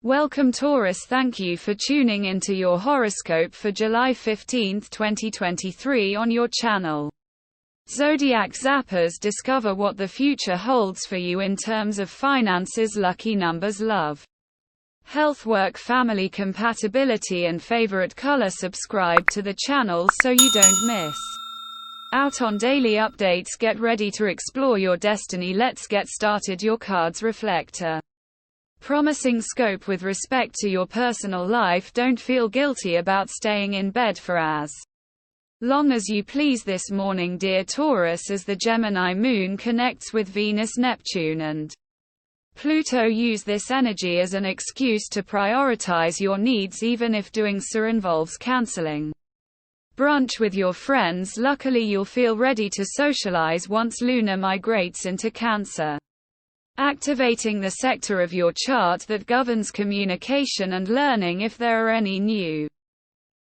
Welcome Taurus, thank you for tuning into your horoscope for July 15, 2023 on your channel. Zodiac Zappers, discover what the future holds for you in terms of finances, lucky numbers, love, health, work, family, compatibility and favorite color. Subscribe to the channel so you don't miss out on daily updates. Get ready to explore your destiny. Let's get started. Your cards reflect a promising scope with respect to your personal life. Don't feel guilty about staying in bed for as long as you please this morning, dear Taurus, as the Gemini moon connects with Venus, Neptune and Pluto. Use this energy as an excuse to prioritize your needs, even if doing so involves canceling brunch with your friends. Luckily, you'll feel ready to socialize once Luna migrates into Cancer, activating the sector of your chart that governs communication and learning. If there are any new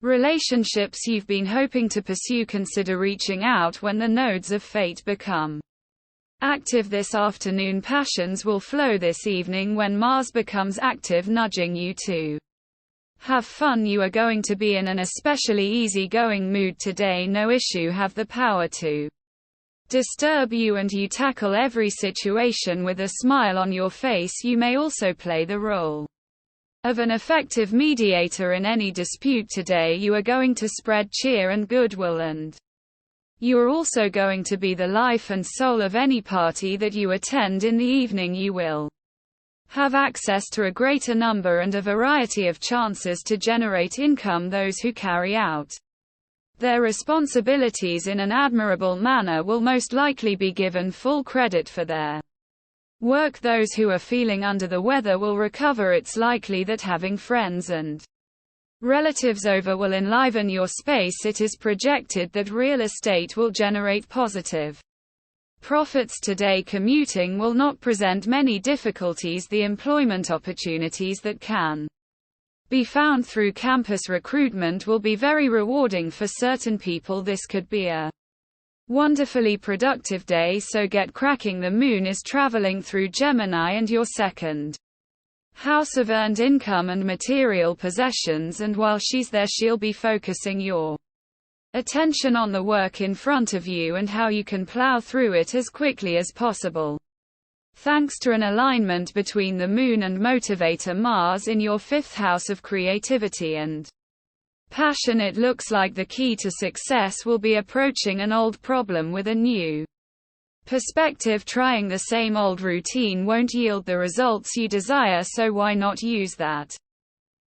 relationships you've been hoping to pursue, consider reaching out when the nodes of fate become active this afternoon. Passions will flow this evening when Mars becomes active, nudging you to have fun. You are going to be in an especially easygoing mood today. No issue have the power to disturb you, and you tackle every situation with a smile on your face. You may also play the role of an effective mediator in any dispute today. You are going to spread cheer and goodwill, and you are also going to be the life and soul of any party that you attend in the evening. You will have access to a greater number and a variety of chances to generate income. Those who carry out their responsibilities in an admirable manner will most likely be given full credit for their work. Those who are feeling under the weather will recover. It's likely that having friends and relatives over will enliven your space. It is projected that real estate will generate positive profits today. Commuting will not present many difficulties. The employment opportunities that can be found through campus recruitment will be very rewarding for certain people. This could be a wonderfully productive day, so get cracking. The moon is traveling through Gemini and your second house of earned income and material possessions, and while she's there, she'll be focusing your attention on the work in front of you and how you can plow through it as quickly as possible. Thanks to an alignment between the moon and motivator Mars in your fifth house of creativity and passion, it looks like the key to success will be approaching an old problem with a new perspective. Trying the same old routine won't yield the results you desire, so why not use that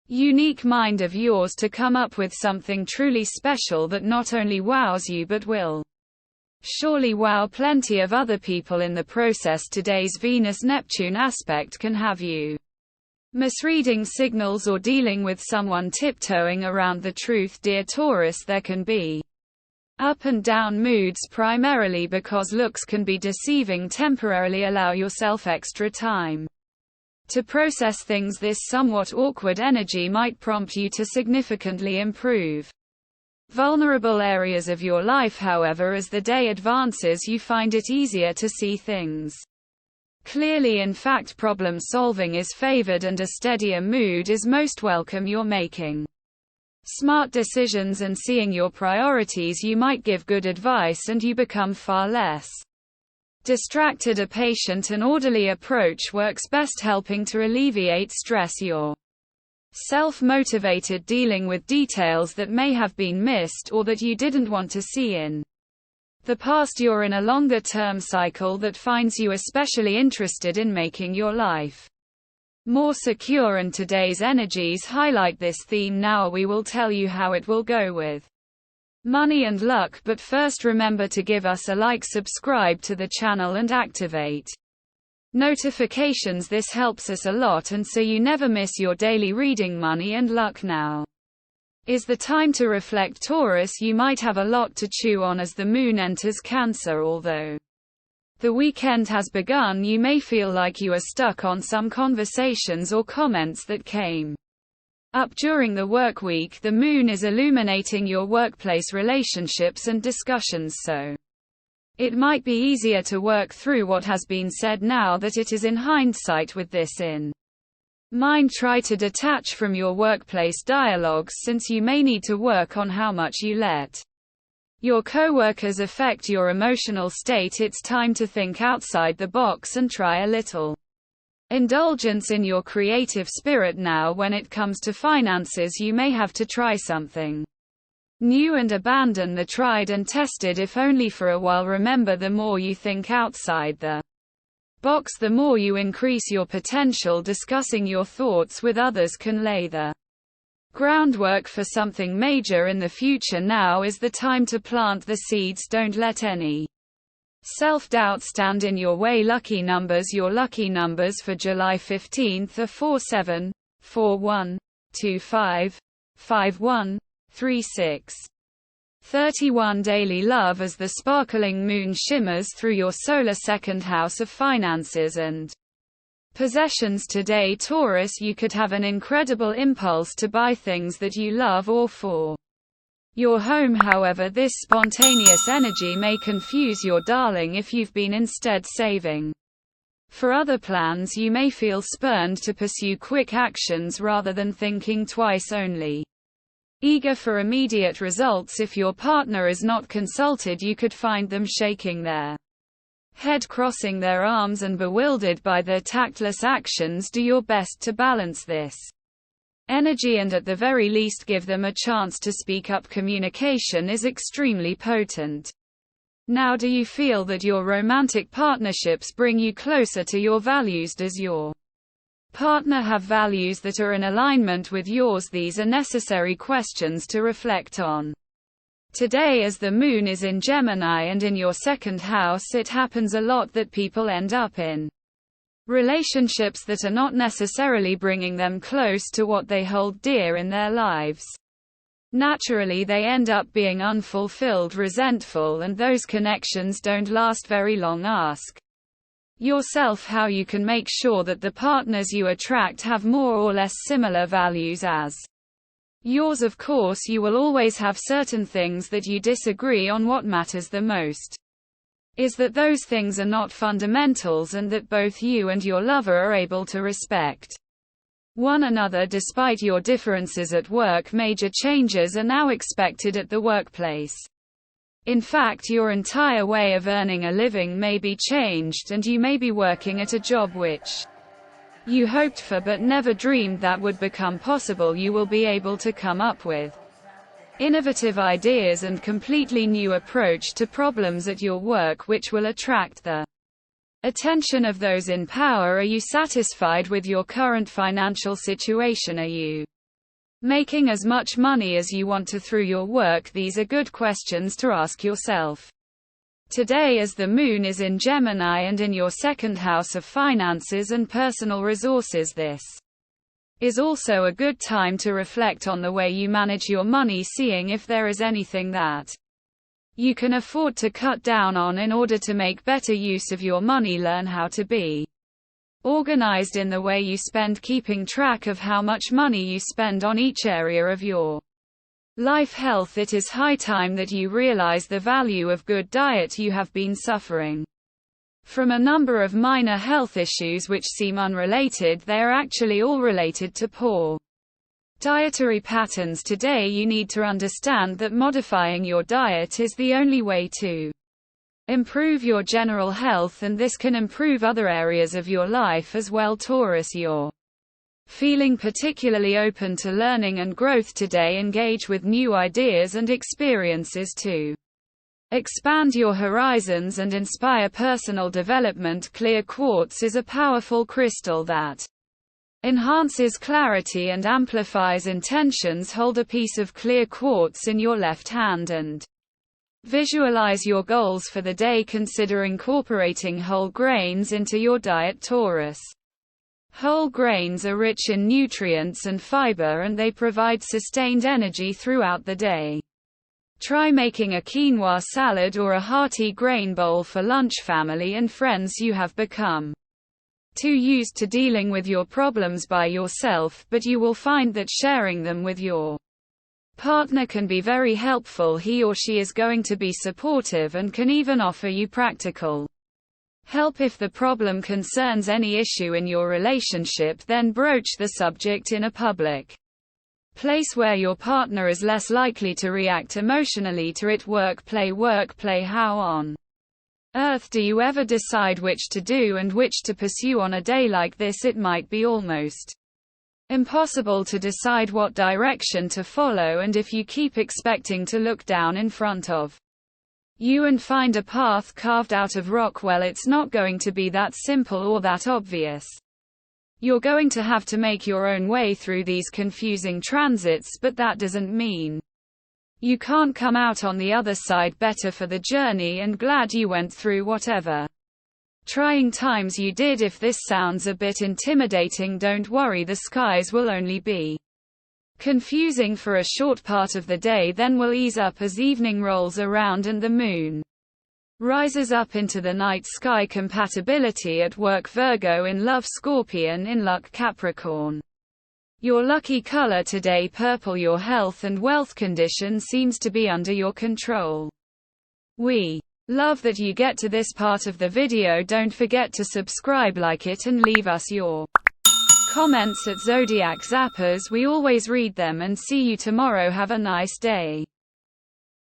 unique mind of yours to come up with something truly special that not only wows you but will surely wow plenty of other people in the process. Today's Venus-Neptune aspect can have you misreading signals or dealing with someone tiptoeing around the truth, dear Taurus. There can be up and down moods, primarily because looks can be deceiving. Temporarily allow yourself extra time to process things. This somewhat awkward energy might prompt you to significantly improve vulnerable areas of your life. However, as the day advances, you find it easier to see things clearly. In fact, problem solving is favored and a steadier mood is most welcome. You're making smart decisions and seeing your priorities. You might give good advice and you become far less distracted. A patient and orderly approach works best, helping to alleviate stress. You're self-motivated, dealing with details that may have been missed or that you didn't want to see in the past. You're in a longer-term cycle that finds you especially interested in making your life more secure, and today's energies highlight this theme. Now we will tell you how it will go with money and luck, but first remember to give us a like, subscribe to the channel and activate notifications. This helps us a lot, and so you never miss your daily reading. Money and luck. Now is the time to reflect, Taurus. You might have a lot to chew on as the moon enters Cancer. Although the weekend has begun, you may feel like you are stuck on some conversations or comments that came up during the work week. The moon is illuminating your workplace relationships and discussions, so it might be easier to work through what has been said now that it is in hindsight. With this in mind try to detach from your workplace dialogues since you may need to work on how much you let your coworkers affect your emotional state. It's time to think outside the box and try a little indulgence in your creative spirit now. When it comes to finances, you may have to try something new and abandon the tried and tested, if only for a while. Remember, the more you think outside the box, the more you increase your potential. Discussing your thoughts with others can lay the groundwork for something major in the future. Now is the time to plant the seeds. Don't let any self-doubt stand in your way. Lucky numbers. Your lucky numbers for July 15th are 47, 41, 25, 51, 36. 31. Daily love. As the sparkling moon shimmers through your solar second house of finances and possessions today, Taurus, you could have an incredible impulse to buy things that you love or for your home. However, this spontaneous energy may confuse your darling if you've been instead saving for other plans. You may feel spurned to pursue quick actions rather than thinking twice. Only eager for immediate results. If your partner is not consulted, you could find them shaking their head, crossing their arms, and bewildered by their tactless actions. Do your best to balance this energy and at the very least give them a chance to speak up. Communication is extremely potent. Now, do you feel that your romantic partnerships bring you closer to your values? Does your partner have values that are in alignment with yours? These are necessary questions to reflect on today. As the moon is in Gemini and in your second house, it happens a lot that people end up in relationships that are not necessarily bringing them close to what they hold dear in their lives. Naturally, they end up being unfulfilled, resentful, and those connections don't last very long. Ask yourself how you can make sure that the partners you attract have more or less similar values as yours. Of course, you will always have certain things that you disagree on. What matters the most is that those things are not fundamentals and that both you and your lover are able to respect one another despite your differences at work. Major changes are now expected at the workplace. In fact, your entire way of earning a living may be changed, and you may be working at a job which you hoped for but never dreamed that would become possible. You will be able to come up with innovative ideas and completely new approach to problems at your work which will attract the attention of those in power. Are you satisfied with your current financial situation? Are you making as much money as you want to through your work? These are good questions to ask yourself today, as the moon is in Gemini and in your second house of finances and personal resources. This is also a good time to reflect on the way you manage your money, seeing if there is anything that you can afford to cut down on in order to make better use of your money. Learn how to be organized in the way you spend, keeping track of how much money you spend on each area of your life. Health. It is high time that you realize the value of good diet. You have been suffering from a number of minor health issues which seem unrelated. They are actually all related to poor dietary patterns. Today you need to understand that modifying your diet is the only way to improve your general health, and this can improve other areas of your life as well. Taurus, you're feeling particularly open to learning and growth today. Engage with new ideas and experiences to expand your horizons and inspire personal development. Clear quartz is a powerful crystal that enhances clarity and amplifies intentions. Hold a piece of clear quartz in your left hand and visualize your goals for the day. Consider incorporating whole grains into your diet. Taurus, whole grains are rich in nutrients and fiber, and they provide sustained energy throughout the day. Try making a quinoa salad or a hearty grain bowl for lunch. Family and friends. You have become too used to dealing with your problems by yourself, but you will find that sharing them with your partner can be very helpful. He or she is going to be supportive and can even offer you practical Help if the problem concerns any issue in your relationship, then broach the subject in a public place where your partner is less likely to react emotionally to it. Work play. How on earth do you ever decide which to do and which to pursue on a day like this? It might be almost impossible to decide what direction to follow, and if you keep expecting to look down in front of you and find a path carved out of rock, well, it's not going to be that simple or that obvious. You're going to have to make your own way through these confusing transits, but that doesn't mean you can't come out on the other side better for the journey and glad you went through whatever trying times you did. If this sounds a bit intimidating, don't worry, the skies will only be confusing for a short part of the day, then will ease up as evening rolls around and the moon rises up into the night sky. Compatibility at work: Virgo in love, Scorpion in luck, Capricorn. Your lucky color today: purple. Your health and wealth condition seems to be under your control. We love that you get to this part of the video. Don't forget to subscribe, like it, and leave us your comments at Zodiac Zappers. We always read them, and see you tomorrow. Have a nice day.